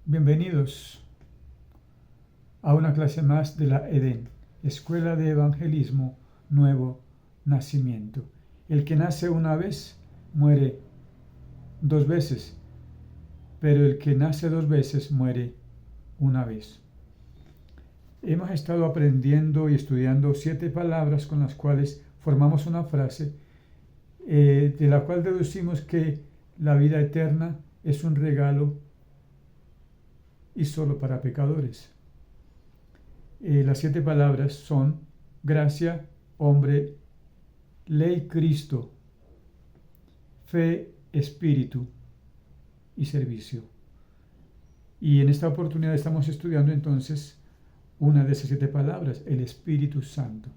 Bienvenidos a una clase más de la EDEN, Escuela de Evangelismo Nuevo Nacimiento. El que nace una vez muere dos veces, pero el que nace dos veces muere una vez. Hemos estado aprendiendo y estudiando 7 palabras con las cuales formamos una frase de la cual deducimos que la vida eterna es un regalo y solo para pecadores. Las 7 palabras son gracia, hombre, ley, Cristo, fe, espíritu y servicio. Y en esta oportunidad estamos estudiando entonces una de esas 7 palabras, el Espíritu Santo.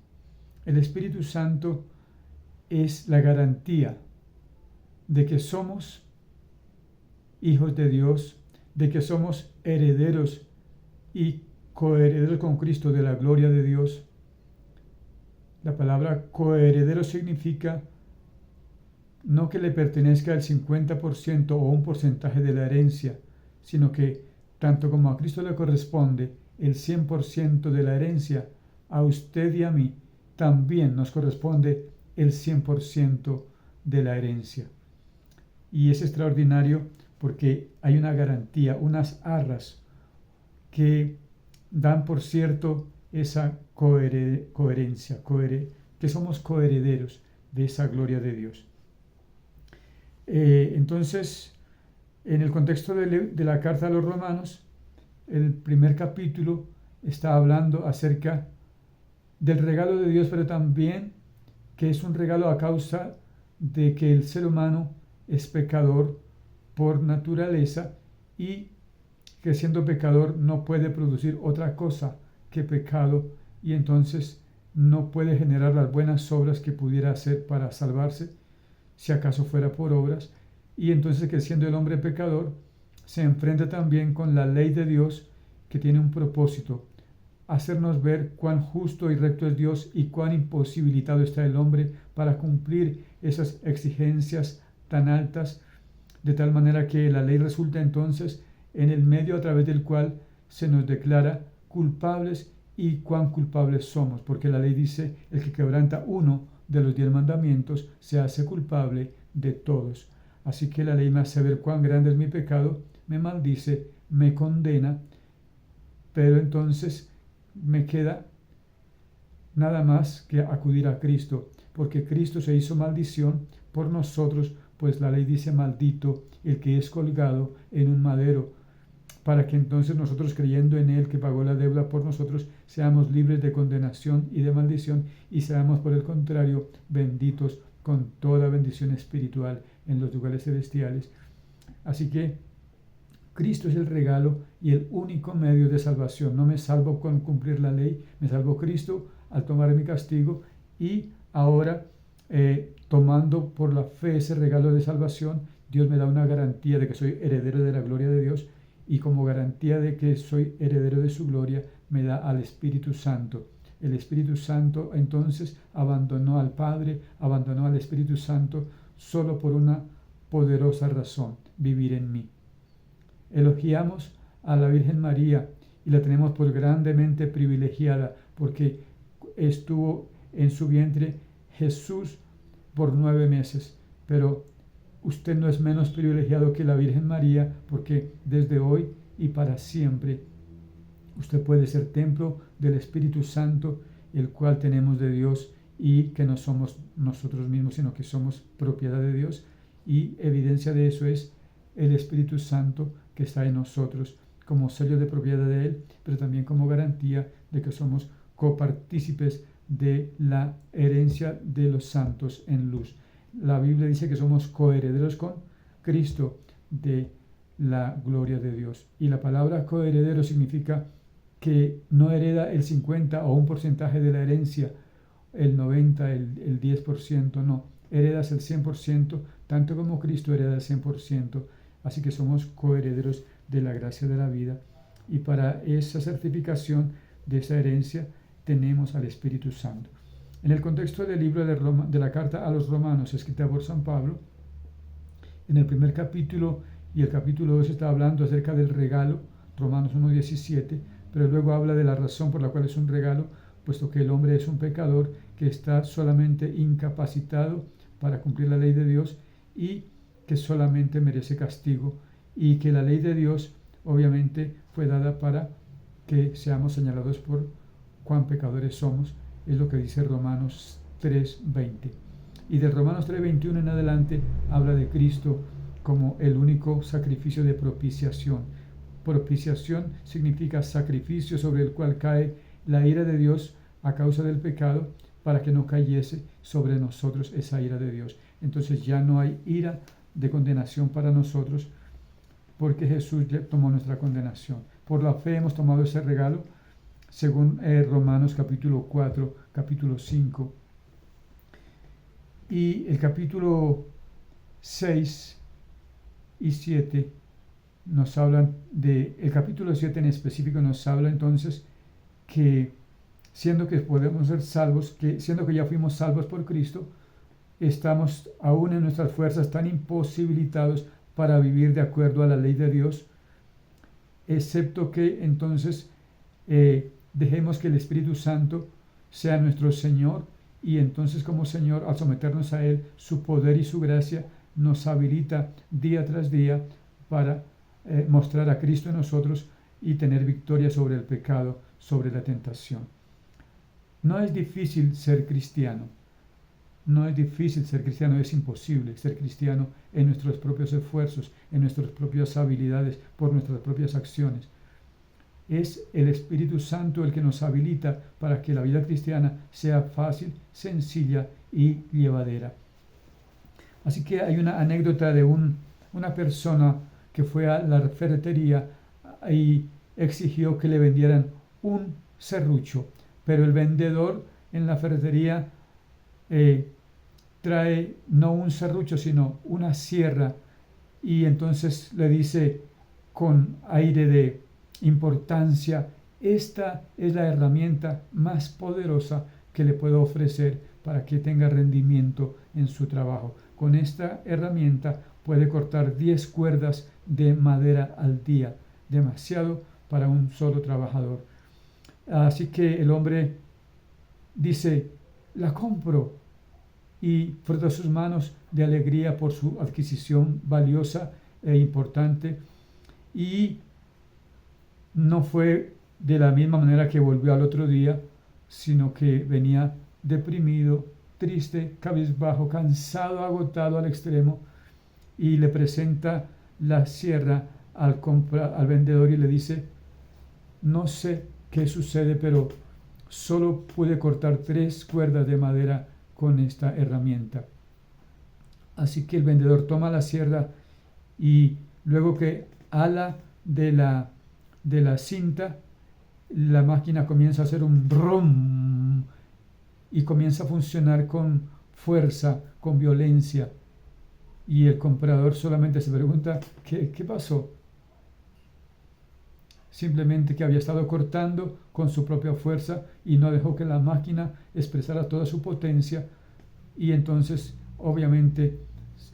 El Espíritu Santo es la garantía de que somos hijos de Dios, de que somos herederos y coherederos con Cristo de la gloria de Dios. La palabra coheredero significa no que le pertenezca el 50% o un porcentaje de la herencia, sino que tanto como a Cristo le corresponde el 100% de la herencia, a usted y a mí también nos corresponde el 100% de la herencia. Y es extraordinario porque hay una garantía, unas arras que dan por cierto esa coherencia, que somos coherederos de esa gloria de Dios. Entonces, en el contexto de la carta a los Romanos, el primer capítulo está hablando acerca del regalo de Dios, pero también que es un regalo a causa de que el ser humano es pecador por naturaleza y que siendo pecador no puede producir otra cosa que pecado y entonces no puede generar las buenas obras que pudiera hacer para salvarse, si acaso fuera por obras, y entonces que siendo el hombre pecador se enfrenta también con la ley de Dios que tiene un propósito, hacernos ver cuán justo y recto es Dios y cuán imposibilitado está el hombre para cumplir esas exigencias tan altas, de tal manera que la ley resulta entonces en el medio a través del cual se nos declara culpables y cuán culpables somos, porque la ley dice, el que quebranta uno de los 10 mandamientos se hace culpable de todos. Así que la ley me hace ver cuán grande es mi pecado, me maldice, me condena, pero entonces me queda nada más que acudir a Cristo, porque Cristo se hizo maldición por nosotros, pues la ley dice maldito el que es colgado en un madero, para que entonces nosotros creyendo en Él que pagó la deuda por nosotros, seamos libres de condenación y de maldición y seamos por el contrario benditos con toda bendición espiritual en los lugares celestiales. Así que Cristo es el regalo y el único medio de salvación. No me salvo con cumplir la ley, me salvo Cristo al tomar mi castigo y ahora tomando por la fe ese regalo de salvación, Dios me da una garantía de que soy heredero de la gloria de Dios y como garantía de que soy heredero de su gloria me da al Espíritu Santo. El Espíritu Santo entonces abandonó al Padre, abandonó al Espíritu Santo solo por una poderosa razón, vivir en mí. Elogiamos a la Virgen María y la tenemos por grandemente privilegiada porque estuvo en su vientre Jesús por 9 meses, pero usted no es menos privilegiado que la Virgen María porque desde hoy y para siempre usted puede ser templo del Espíritu Santo, el cual tenemos de Dios y que no somos nosotros mismos, sino que somos propiedad de Dios y evidencia de eso es el Espíritu Santo que está en nosotros como sello de propiedad de Él, pero también como garantía de que somos copartícipes de la herencia de los santos en luz. La Biblia dice que somos coherederos con Cristo de la gloria de Dios. Y la palabra coheredero significa que no hereda el 50 o un porcentaje de la herencia, el 90, el 10%, no. Heredas el 100%, tanto como Cristo hereda el 100%. Así que somos coherederos de la gracia de la vida. Y para esa certificación de esa herencia tenemos al Espíritu Santo. En el contexto del libro de la carta a los Romanos, escrita por San Pablo, en el primer capítulo y el capítulo 2 está hablando acerca del regalo Romanos 1:17, pero luego habla de la razón por la cual es un regalo, puesto que el hombre es un pecador que está solamente incapacitado para cumplir la ley de Dios y que solamente merece castigo, y que la ley de Dios obviamente fue dada para que seamos señalados por cuán pecadores somos, es lo que dice Romanos 3:20. Y de Romanos 3:21 en adelante habla de Cristo como el único sacrificio de propiciación. Propiciación significa sacrificio sobre el cual cae la ira de Dios a causa del pecado, para que no cayese sobre nosotros esa ira de Dios. Entonces ya no hay ira de condenación para nosotros, porque Jesús ya tomó nuestra condenación. Por la fe hemos tomado ese regalo, según Romanos capítulo 4, capítulo 5. Y el capítulo 6 y 7 nos hablan el capítulo 7 en específico nos habla entonces que siendo que podemos ser salvos, siendo que ya fuimos salvos por Cristo, estamos aún en nuestras fuerzas tan imposibilitados para vivir de acuerdo a la ley de Dios, excepto que entonces dejemos que el Espíritu Santo sea nuestro Señor, y entonces como Señor, al someternos a Él, su poder y su gracia nos habilita día tras día para mostrar a Cristo en nosotros y tener victoria sobre el pecado, sobre la tentación. No es difícil ser cristiano. No es difícil ser cristiano, es imposible ser cristiano en nuestros propios esfuerzos, en nuestras propias habilidades, por nuestras propias acciones. Es el Espíritu Santo el que nos habilita para que la vida cristiana sea fácil, sencilla y llevadera. Así que hay una anécdota de una persona que fue a la ferretería y exigió que le vendieran un serrucho, pero el vendedor en la ferretería trae no un serrucho sino una sierra, y entonces le dice con aire de importancia: esta es la herramienta más poderosa que le puedo ofrecer para que tenga rendimiento en su trabajo. Con esta herramienta puede cortar 10 cuerdas de madera al día, demasiado para un solo trabajador. Así que el hombre dice: la compro, y frota sus manos de alegría por su adquisición valiosa e importante. Y no fue de la misma manera que volvió al otro día, sino que venía deprimido, triste, cabizbajo, cansado, agotado al extremo, y le presenta la sierra al vendedor y le dice: no sé qué sucede, pero solo pude cortar 3 cuerdas de madera con esta herramienta. Así que el vendedor toma la sierra y luego que ala de la cinta, la máquina comienza a hacer un brum y comienza a funcionar con fuerza, con violencia. Y el comprador solamente se pregunta: ¿qué pasó? Simplemente que había estado cortando con su propia fuerza y no dejó que la máquina expresara toda su potencia, y entonces obviamente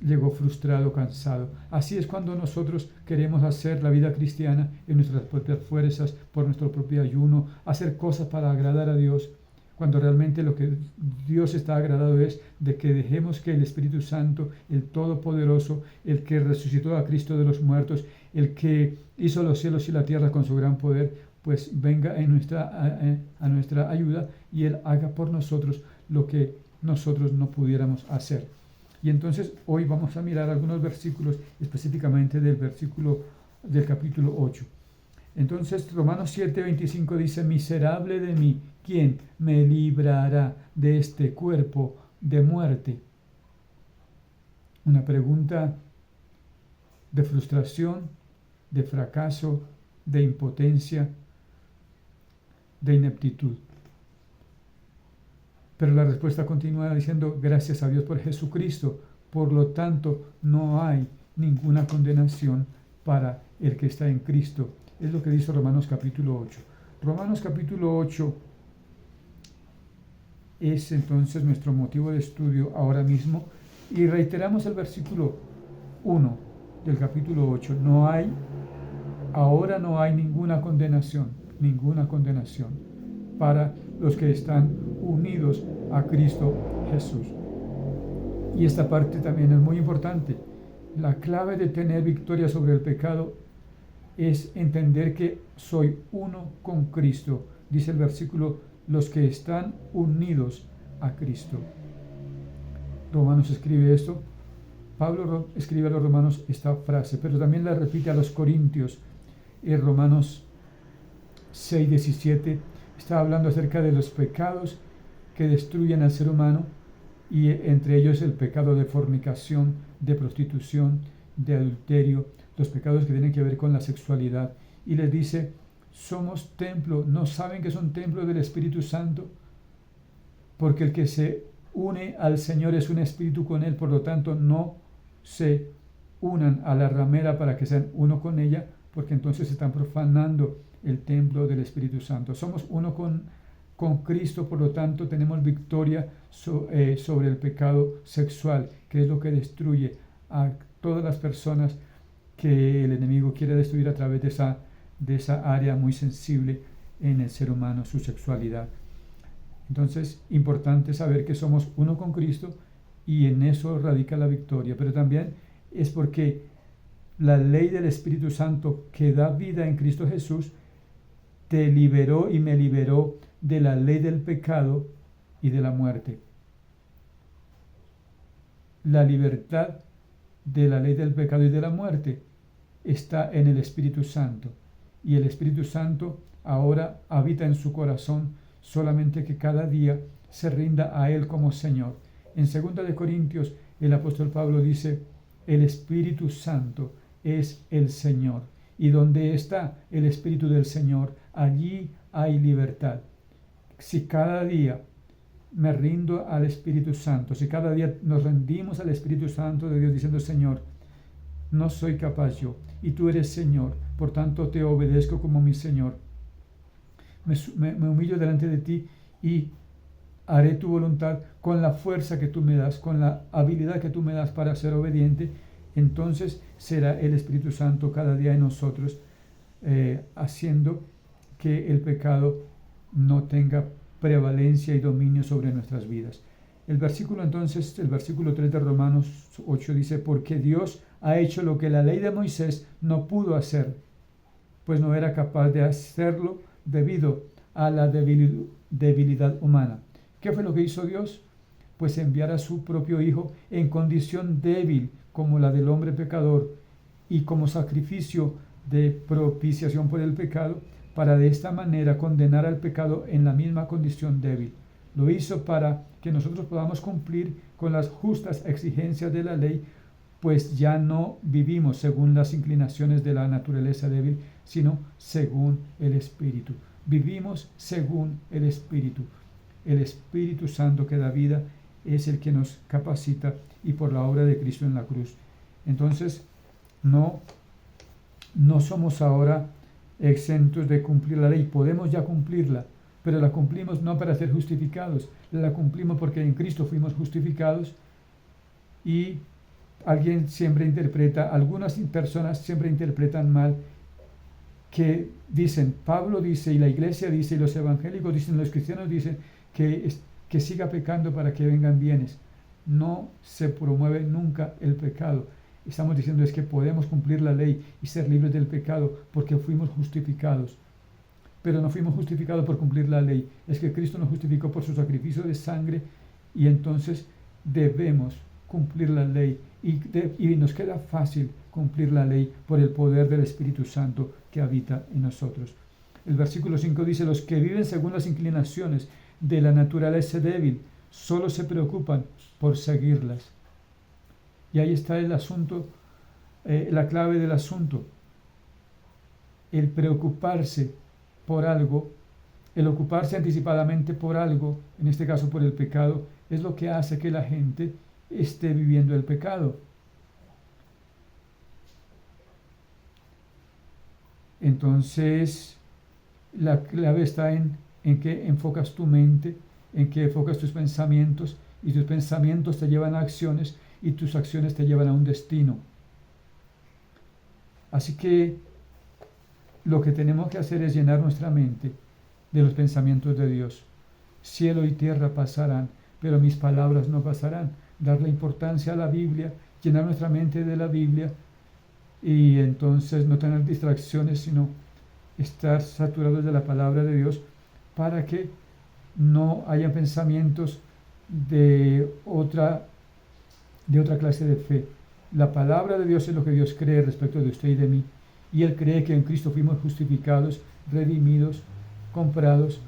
llegó frustrado, cansado. Así es cuando nosotros queremos hacer la vida cristiana en nuestras propias fuerzas, por nuestro propio ayuno, hacer cosas para agradar a Dios, cuando realmente lo que Dios está agradado es de que dejemos que el Espíritu Santo, el Todopoderoso, el que resucitó a Cristo de los muertos, el que hizo los cielos y la tierra con su gran poder, pues venga a nuestra ayuda, y Él haga por nosotros lo que nosotros no pudiéramos hacer. Y entonces hoy vamos a mirar algunos versículos, específicamente del capítulo 8. Entonces Romanos 7:25 dice: miserable de mí, ¿quién me librará de este cuerpo de muerte? Una pregunta de frustración, de fracaso, de impotencia, de ineptitud. Pero la respuesta continúa diciendo: gracias a Dios por Jesucristo, por lo tanto no hay ninguna condenación para el que está en Cristo. Es lo que dice Romanos capítulo 8. Romanos capítulo 8 es entonces nuestro motivo de estudio ahora mismo, y reiteramos el versículo 1 del capítulo 8. No hay ahora no hay ninguna condenación para los que están unidos a Cristo Jesús. Y esta parte también es muy importante. La clave de tener victoria sobre el pecado es entender que soy uno con Cristo. Dice el versículo, los que están unidos a Cristo. Romanos escribe esto. Pablo escribe a los romanos esta frase, pero también la repite a los corintios. En Romanos 6:17 está hablando acerca de los pecados que destruyen al ser humano, y entre ellos el pecado de fornicación, de prostitución, de adulterio, los pecados que tienen que ver con la sexualidad. Y les dice, somos templo, ¿no saben que son templo del Espíritu Santo? Porque el que se une al Señor es un espíritu con Él, por lo tanto no se unan a la ramera para que sean uno con ella, porque entonces están profanando el templo del Espíritu Santo. Somos uno con Cristo, por lo tanto tenemos victoria sobre el pecado sexual, que es lo que destruye a todas las personas que el enemigo quiere destruir a través de esa área muy sensible en el ser humano, su sexualidad. Entonces, importante saber que somos uno con Cristo y en eso radica la victoria, pero también es porque la ley del Espíritu Santo que da vida en Cristo Jesús te liberó y me liberó de la ley del pecado y de la muerte. La libertad de la ley del pecado y de la muerte está en el Espíritu Santo, y el Espíritu Santo ahora habita en su corazón, solamente que cada día se rinda a Él como Señor. En 2 de Corintios el apóstol Pablo dice, el Espíritu Santo es el Señor, y donde está el Espíritu del Señor, allí hay libertad. Si cada día me rindo al Espíritu Santo, si cada día nos rendimos al Espíritu Santo de Dios diciendo, Señor, no soy capaz yo, y tú eres Señor, por tanto te obedezco como mi Señor. Me humillo delante de ti y haré tu voluntad con la fuerza que tú me das, con la habilidad que tú me das para ser obediente. Entonces será el Espíritu Santo cada día en nosotros, haciendo que el pecado no tenga prevalencia y dominio sobre nuestras vidas. El versículo 3 de Romanos 8 dice, porque Dios ha hecho lo que la ley de Moisés no pudo hacer, pues no era capaz de hacerlo debido a la debilidad humana. ¿Qué fue lo que hizo Dios? Pues enviar a su propio Hijo en condición débil como la del hombre pecador y como sacrificio de propiciación por el pecado, para de esta manera condenar al pecado en la misma condición débil. Lo hizo para que nosotros podamos cumplir con las justas exigencias de la ley, pues ya no vivimos según las inclinaciones de la naturaleza débil, sino según el Espíritu. Vivimos según el Espíritu. El Espíritu Santo que da vida es el que nos capacita, y por la obra de Cristo en la cruz. Entonces, no somos ahora exentos de cumplir la ley. Podemos ya cumplirla, pero la cumplimos no para ser justificados, la cumplimos porque en Cristo fuimos justificados. Y algunas personas siempre interpretan mal, que dicen, Pablo dice, y la iglesia dice, y los evangélicos dicen, los cristianos dicen, que siga pecando para que vengan bienes. No se promueve nunca el pecado. Estamos diciendo es que podemos cumplir la ley y ser libres del pecado porque fuimos justificados. Pero no fuimos justificados por cumplir la ley. Es que Cristo nos justificó por su sacrificio de sangre, y entonces debemos cumplir la ley. Y nos queda fácil cumplir la ley por el poder del Espíritu Santo que habita en nosotros. El versículo 5 dice, los que viven según las inclinaciones de la naturaleza débil solo se preocupan por seguirlas. Y ahí está el asunto, la clave del asunto. El preocuparse por algo, el ocuparse anticipadamente por algo, en este caso por el pecado, es lo que hace que la gente esté viviendo el pecado. Entonces, la clave está en qué enfocas tu mente, en qué enfocas tus pensamientos, y tus pensamientos te llevan a acciones, y tus acciones te llevan a un destino. Así que lo que tenemos que hacer es llenar nuestra mente de los pensamientos de Dios. Cielo y tierra pasarán, pero mis palabras no pasarán. Darle importancia a la Biblia, llenar nuestra mente de la Biblia y entonces no tener distracciones, sino estar saturados de la palabra de Dios para que no haya pensamientos de otra clase de fe. La palabra de Dios es lo que Dios cree respecto de usted y de mí. Y Él cree que en Cristo fuimos justificados, redimidos, comprados,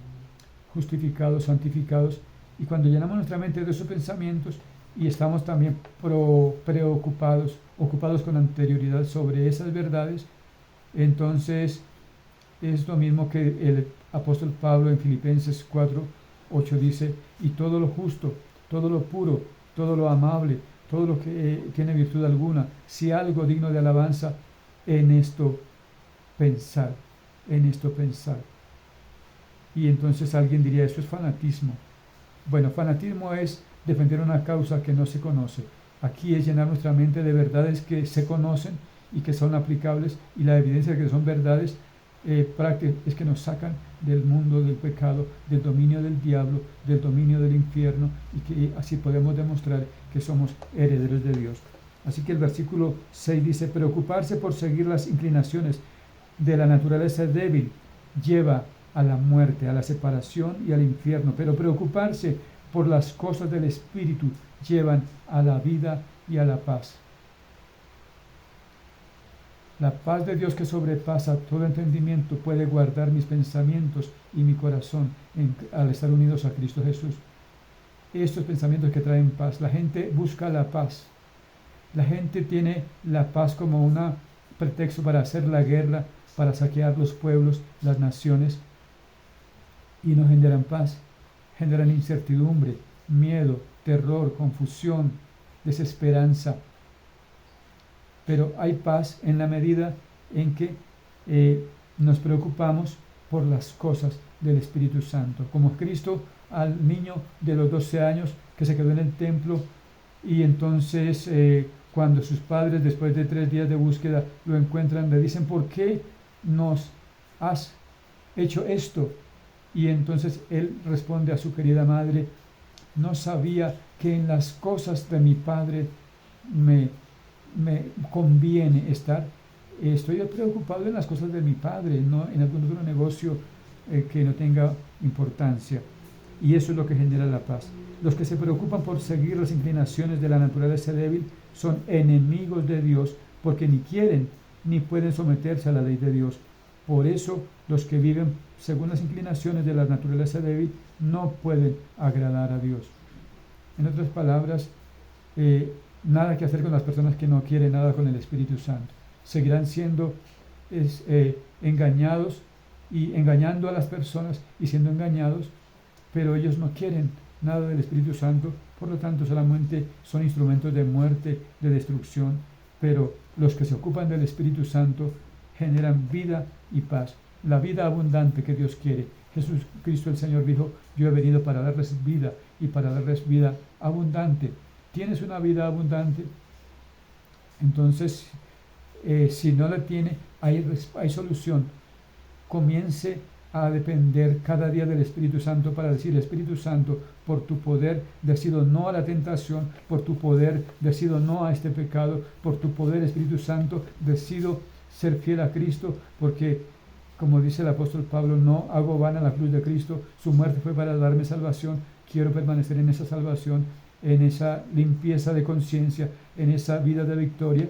justificados, santificados. Y cuando llenamos nuestra mente de esos pensamientos y estamos también preocupados, ocupados con anterioridad sobre esas verdades, entonces es lo mismo que el apóstol Pablo en Filipenses 4:8 dice: y todo lo justo, todo lo puro, todo lo amable, todo lo que tiene virtud alguna, si algo digno de alabanza, en esto pensar, en esto pensar. Y entonces alguien diría, eso es fanatismo. Bueno, fanatismo es defender una causa que no se conoce. Aquí es llenar nuestra mente de verdades que se conocen y que son aplicables, y la evidencia de que son verdades prácticas es que nos sacan del mundo del pecado, del dominio del diablo, del dominio del infierno, y que así podemos demostrar que somos herederos de Dios. Así que el versículo 6 dice: preocuparse por seguir las inclinaciones de la naturaleza débil lleva a la muerte, a la separación y al infierno, pero preocuparse por las cosas del Espíritu llevan a la vida y a la paz. La paz de Dios que sobrepasa todo entendimiento puede guardar mis pensamientos y mi corazón al estar unidos a Cristo Jesús. Estos pensamientos que traen paz. La gente busca la paz. La gente tiene la paz como un pretexto para hacer la guerra, para saquear los pueblos, las naciones, y no generan paz. Generan incertidumbre, miedo, terror, confusión, desesperanza. Pero hay paz en la medida en que nos preocupamos por las cosas del Espíritu Santo. Como Cristo al niño de los 12 años que se quedó en el templo, y entonces cuando sus padres, después de 3 días de búsqueda, lo encuentran, le dicen: ¿por qué nos has hecho esto? Y entonces él responde a su querida madre: no sabía que en las cosas de mi Padre me conviene estar. Estoy preocupado en las cosas de mi Padre, no en algún otro negocio que no tenga importancia. Y eso es lo que genera la paz. Los que se preocupan por seguir las inclinaciones de la naturaleza débil son enemigos de Dios, porque ni quieren ni pueden someterse a la ley de Dios. Por eso los que viven según las inclinaciones de la naturaleza débil no pueden agradar a Dios. En otras palabras, nada que hacer con las personas que no quieren nada con el Espíritu Santo. Seguirán siendo engañados y engañando a las personas y siendo engañados, pero ellos no quieren nada del Espíritu Santo, por lo tanto solamente son instrumentos de muerte, de destrucción. Pero los que se ocupan del Espíritu Santo generan vida y paz, la vida abundante que Dios quiere. Jesucristo el Señor dijo: yo he venido para darles vida y para darles vida abundante. ¿Tienes una vida abundante? Entonces, si no la tiene, hay solución. Comience a depender cada día del Espíritu Santo para decir: Espíritu Santo, por tu poder decido no a la tentación, por tu poder decido no a este pecado, por tu poder, Espíritu Santo, decido ser fiel a Cristo, porque, como dice el apóstol Pablo, no hago vana la cruz de Cristo, su muerte fue para darme salvación. Quiero permanecer en esa salvación, en esa limpieza de conciencia, en esa vida de victoria,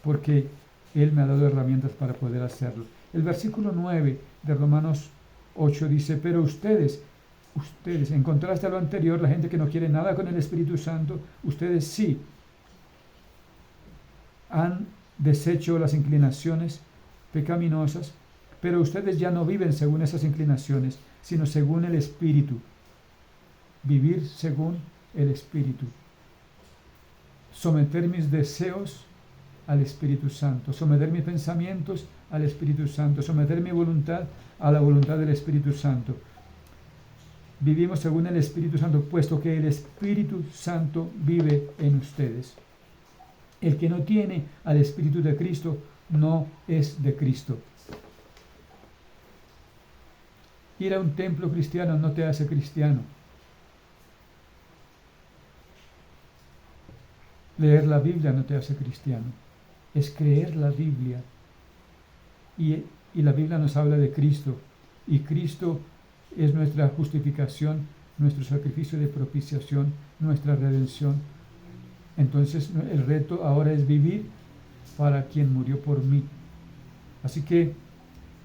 porque Él me ha dado herramientas para poder hacerlo. El versículo 9 de Romanos 8 dice: pero ustedes, en contraste a lo anterior, la gente que no quiere nada con el Espíritu Santo, ustedes sí han deshecho las inclinaciones pecaminosas, pero ustedes ya no viven según esas inclinaciones, sino según el Espíritu. Vivir según el Espíritu. Someter mis deseos al Espíritu Santo, someter mis pensamientos al Espíritu Santo, someter mi voluntad a la voluntad del Espíritu Santo. Vivimos según el Espíritu Santo, puesto que el Espíritu Santo vive en ustedes. El que no tiene al Espíritu de Cristo no es de Cristo. Ir a un templo cristiano no te hace cristiano. Leer la Biblia no te hace cristiano. Es creer la Biblia. Y la Biblia nos habla de Cristo. Y Cristo es nuestra justificación, nuestro sacrificio de propiciación, nuestra redención. Entonces el reto ahora es vivir para quien murió por mí. Así que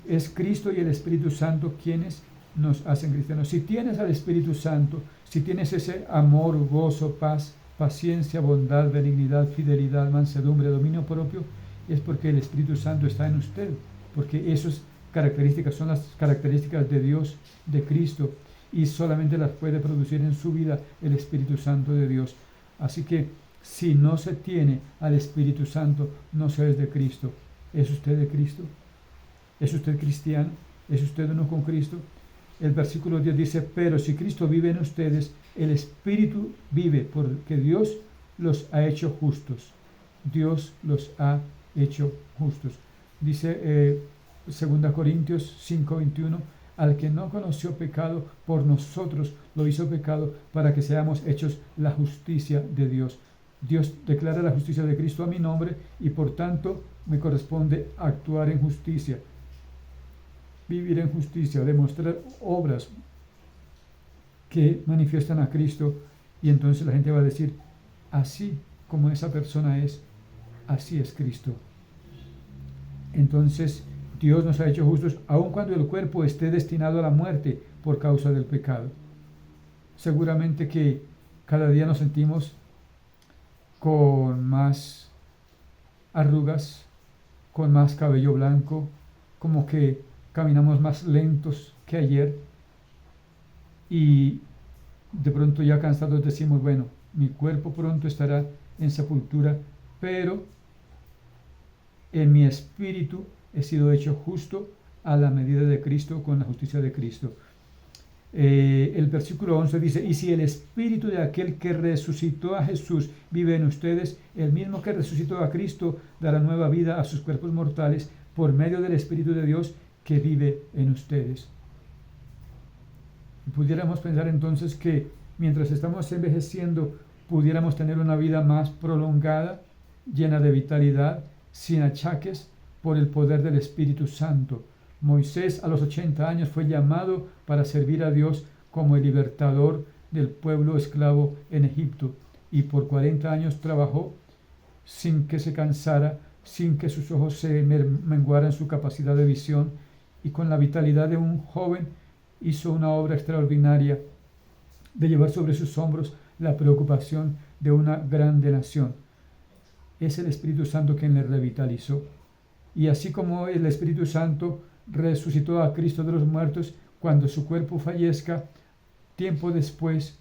es Cristo y el Espíritu Santo quienes nos hacen cristianos. Si tienes al Espíritu Santo, si tienes ese amor, gozo, paz, paciencia, bondad, benignidad, fidelidad, mansedumbre, dominio propio, es porque el Espíritu Santo está en usted, porque esas características son las características de Dios, de Cristo, y solamente las puede producir en su vida el Espíritu Santo de Dios. Así que si no se tiene al Espíritu Santo, no se es de Cristo. ¿Es usted de Cristo? ¿Es usted cristiano? ¿Es usted uno con Cristo? El versículo 10 dice, pero si Cristo vive en ustedes, el Espíritu vive, porque Dios los ha hecho justos. Dios los ha hecho justos. Dice 2 Corintios 5:21, al que no conoció pecado, por nosotros lo hizo pecado, para que seamos hechos la justicia de Dios. Dios declara la justicia de Cristo a mi nombre y por tanto me corresponde actuar en justicia, vivir en justicia, demostrar obras que manifiestan a Cristo, y entonces la gente va a decir, así como esa persona es, así es Cristo. Entonces Dios nos ha hecho justos aun cuando el cuerpo esté destinado a la muerte por causa del pecado. Seguramente que cada día nos sentimos con más arrugas, con más cabello blanco, como que caminamos más lentos que ayer, y de pronto ya cansados decimos, bueno, mi cuerpo pronto estará en sepultura, pero en mi espíritu he sido hecho justo a la medida de Cristo, con la justicia de Cristo. El versículo 11 dice, y si el espíritu de aquel que resucitó a Jesús vive en ustedes, el mismo que resucitó a Cristo dará nueva vida a sus cuerpos mortales por medio del Espíritu de Dios que vive en ustedes. Pudiéramos pensar entonces que mientras estamos envejeciendo, pudiéramos tener una vida más prolongada, llena de vitalidad, sin achaques, por el poder del Espíritu Santo. Moisés a los 80 años fue llamado para servir a Dios como el libertador del pueblo esclavo en Egipto, y por 40 años trabajó sin que se cansara, sin que sus ojos se menguaran su capacidad de visión, y con la vitalidad de un joven hizo una obra extraordinaria de llevar sobre sus hombros la preocupación de una grande nación. Es el Espíritu Santo quien le revitalizó. Y así como el Espíritu Santo resucitó a Cristo de los muertos, cuando su cuerpo fallezca, tiempo después,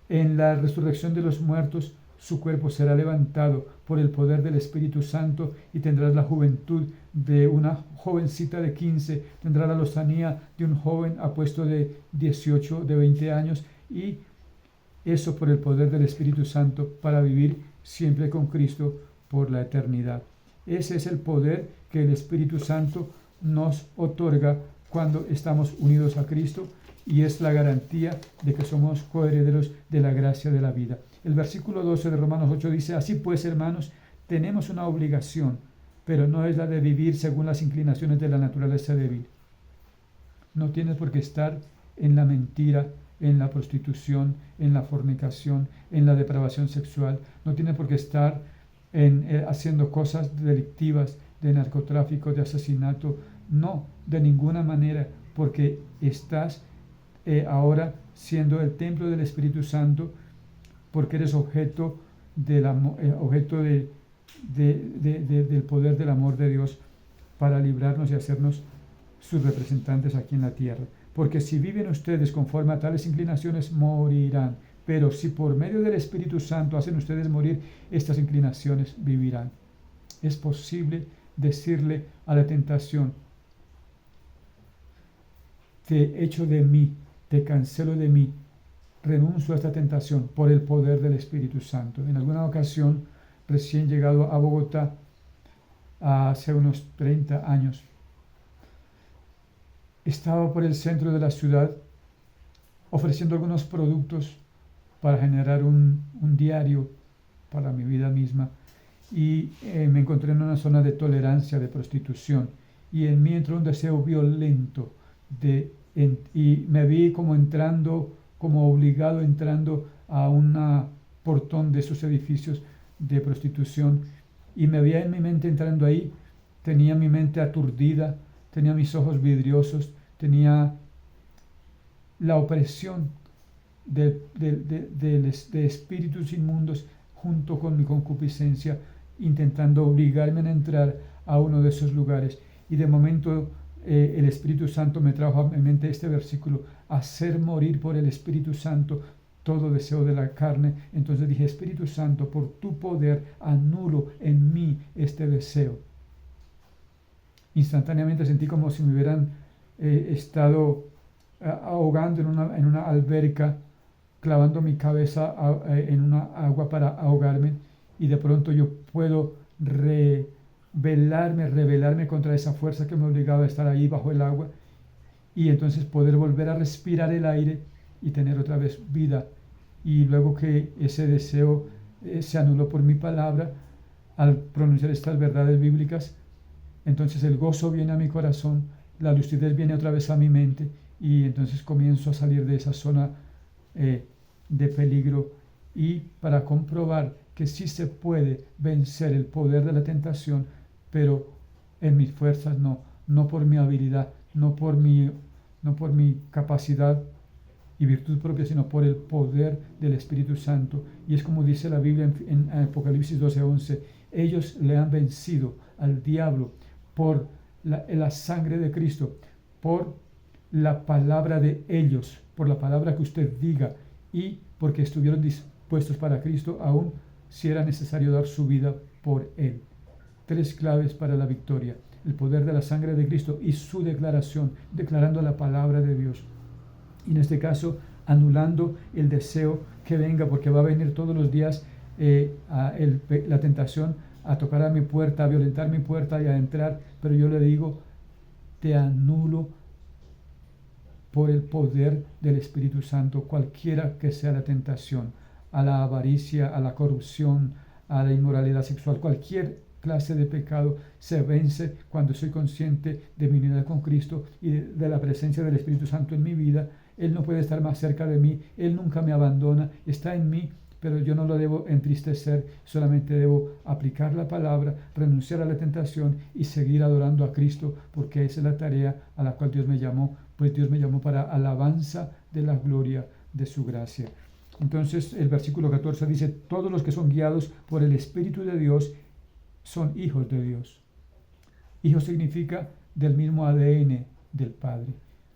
en la resurrección de los muertos, su cuerpo será levantado por el poder del Espíritu Santo y tendrás la juventud de una jovencita de 15, tendrá la lozanía de un joven apuesto de 18, de 20 años, y eso por el poder del Espíritu Santo, para vivir siempre con Cristo por la eternidad. Ese es el poder que el Espíritu Santo nos otorga cuando estamos unidos a Cristo, y es la garantía de que somos coherederos de la gracia de la vida. El versículo 12 de Romanos 8 dice, así pues, hermanos, tenemos una obligación, pero no es la de vivir según las inclinaciones de la naturaleza débil. No tienes por qué estar en la mentira, en la prostitución, en la fornicación, en la depravación sexual. No tienes por qué estar haciendo cosas delictivas, de narcotráfico, de asesinato. No, de ninguna manera, porque estás ahora siendo el templo del Espíritu Santo, porque eres objeto del poder del amor de Dios para librarnos y hacernos sus representantes aquí en la tierra. Porque si viven ustedes conforme a tales inclinaciones, morirán. Pero si por medio del Espíritu Santo hacen ustedes morir estas inclinaciones, vivirán. Es posible decirle a la tentación, te echo de mí, te cancelo de mí, renuncio a esta tentación por el poder del Espíritu Santo. En alguna ocasión, recién llegado a Bogotá, hace unos 30 años, estaba por el centro de la ciudad ofreciendo algunos productos para generar un diario para mi vida misma y me encontré en una zona de tolerancia, de prostitución, y en mí entró un deseo violento y me vi como entrando, como obligado entrando a un portón de esos edificios de prostitución, y me veía en mi mente entrando ahí. Tenía mi mente aturdida, tenía mis ojos vidriosos, tenía la opresión de espíritus inmundos junto con mi concupiscencia, intentando obligarme a entrar a uno de esos lugares. Y de momento el Espíritu Santo me trajo a mi mente este versículo: hacer morir por el Espíritu Santo todo deseo de la carne. Entonces dije: Espíritu Santo, por tu poder anulo en mí este deseo. Instantáneamente sentí como si me hubieran estado ahogando en una alberca, clavando mi cabeza en una agua para ahogarme, y de pronto yo puedo rebelarme contra esa fuerza que me obligaba a estar ahí bajo el agua, y entonces poder volver a respirar el aire y tener otra vez vida. Y luego que ese deseo se anuló por mi palabra, al pronunciar estas verdades bíblicas, entonces el gozo viene a mi corazón, la lucidez viene otra vez a mi mente, y entonces comienzo a salir de esa zona de peligro, y para comprobar que sí se puede vencer el poder de la tentación, pero en mis fuerzas no por mi habilidad, no por mi capacidad y virtud propia, sino por el poder del Espíritu Santo. Y es como dice la Biblia en Apocalipsis 12:11: ellos le han vencido al diablo por la sangre de Cristo, por la palabra de ellos, por la palabra que usted diga, y porque estuvieron dispuestos para Cristo, aun si era necesario dar su vida por Él. 3 claves para la victoria: el poder de la sangre de Cristo y su declaración, declarando la palabra de Dios. Y en este caso, anulando el deseo que venga, porque va a venir todos los días la tentación a tocar a mi puerta, a violentar mi puerta y a entrar, pero yo le digo: te anulo por el poder del Espíritu Santo, cualquiera que sea la tentación, a la avaricia, a la corrupción, a la inmoralidad sexual, cualquier clase de pecado se vence cuando soy consciente de mi unidad con Cristo y de la presencia del Espíritu Santo en mi vida. Él no puede estar más cerca de mí, Él nunca me abandona, está en mí, pero yo no lo debo entristecer, solamente debo aplicar la palabra, renunciar a la tentación y seguir adorando a Cristo, porque esa es la tarea a la cual Dios me llamó, pues Dios me llamó para alabanza de la gloria de su gracia. Entonces el versículo 14 dice: todos los que son guiados por el Espíritu de Dios son hijos de Dios. Hijo significa del mismo ADN del Padre.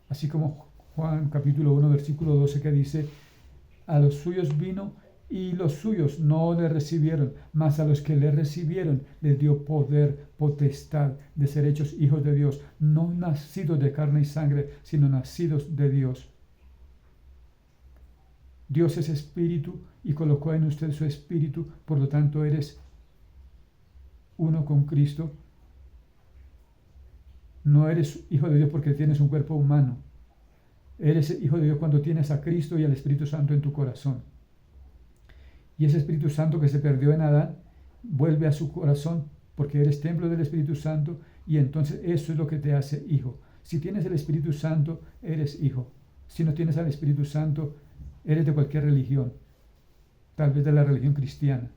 Así como Juan capítulo 1 versículo 12, que dice: a los suyos vino y los suyos no le recibieron, mas a los que le recibieron les dio poder, potestad de ser hechos hijos de Dios, no nacidos de carne y sangre, sino nacidos de Dios. Dios es espíritu y colocó en usted su espíritu, por lo tanto eres uno con Cristo. No eres hijo de Dios porque tienes un cuerpo humano. Eres hijo de Dios cuando tienes a Cristo y al Espíritu Santo en tu corazón. Y ese Espíritu Santo que se perdió en Adán vuelve a su corazón porque eres templo del Espíritu Santo, y entonces eso es lo que te hace hijo. Si tienes el Espíritu Santo, eres hijo. Si no tienes al Espíritu Santo, eres de cualquier religión, tal vez de la religión cristiana,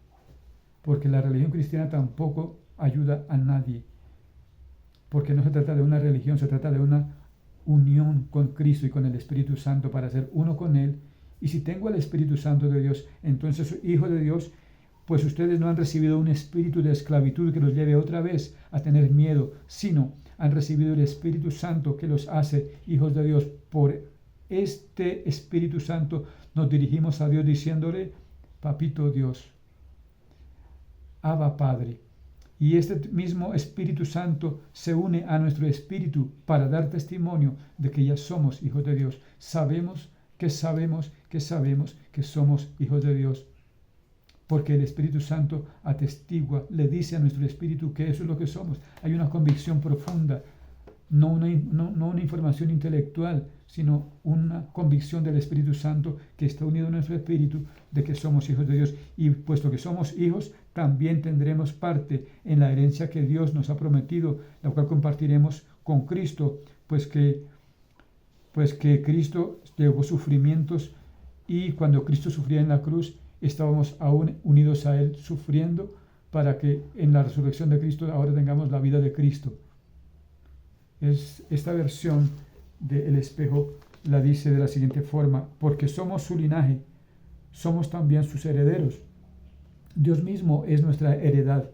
porque la religión cristiana tampoco ayuda a nadie, porque no se trata de una religión, se trata de una unión con Cristo y con el Espíritu Santo para ser uno con Él. Y si tengo el Espíritu Santo de Dios, entonces soy hijo de Dios, pues ustedes no han recibido un espíritu de esclavitud que los lleve otra vez a tener miedo, sino han recibido el Espíritu Santo que los hace hijos de Dios. Por este Espíritu Santo nos dirigimos a Dios diciéndole: Papito Dios, Abba Padre. Y este mismo Espíritu Santo se une a nuestro espíritu para dar testimonio de que ya somos hijos de Dios. Sabemos que somos hijos de Dios, porque el Espíritu Santo atestigua, le dice a nuestro espíritu que eso es lo que somos. Hay una convicción profunda no una información intelectual, sino una convicción del Espíritu Santo que está unido a nuestro espíritu de que somos hijos de Dios. Y puesto que somos hijos, también tendremos parte en la herencia que Dios nos ha prometido, la cual compartiremos con Cristo, pues que Cristo llevó sufrimientos, y cuando Cristo sufría en la cruz, estábamos aún unidos a Él sufriendo, para que en la resurrección de Cristo ahora tengamos la vida de Cristo. Esta versión del espejo la dice de la siguiente forma: porque somos su linaje, somos también sus herederos. Dios mismo es nuestra heredad.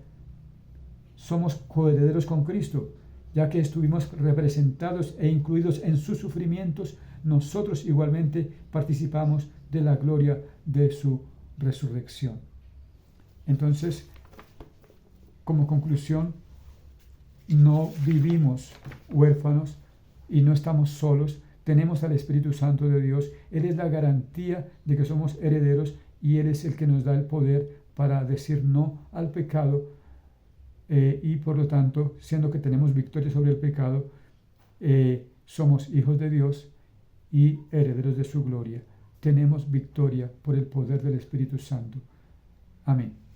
Somos coherederos con Cristo, ya que estuvimos representados e incluidos en sus sufrimientos. Nosotros igualmente participamos de la gloria de su resurrección. Entonces, como conclusión, no vivimos huérfanos y no estamos solos. Tenemos al Espíritu Santo de Dios. Él es la garantía de que somos herederos, y Él es el que nos da el poder para decir no al pecado, y por lo tanto, siendo que tenemos victoria sobre el pecado, somos hijos de Dios y herederos de su gloria. Tenemos victoria por el poder del Espíritu Santo. Amén.